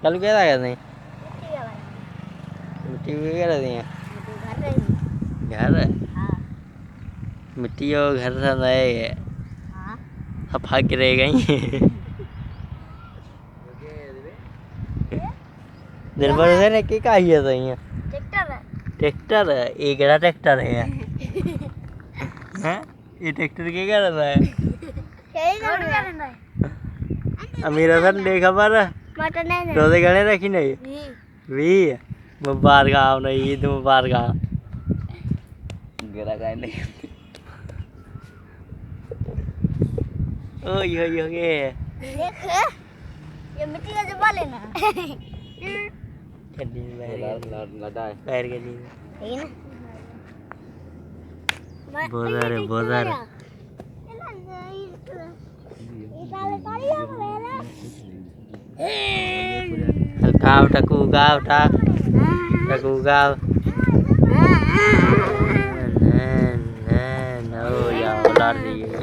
कल क्या था कहते हैं मिट्टी भी क्या रहती है घर मिट्टी और घर से नए है अब भाग रह गई दिन भर से ने क्या किया था ये ट्रैक्टर है एक बड़ा ट्रैक्टर है हैं ये ट्रैक्टर क्या कर रहा है अमीर हसन देखा पर रोजे गणे रखी नहीं भी मुबारक आओ नहीं ईद मुबारक आओ गिरा गए नहीं ओ यो ये देख ये मिट्टी का जमा लेना गड्डी में लड़ा है पैर गड्डी है ना बहुत सारे गाँव टकू गाँव टकू गाँव नो यार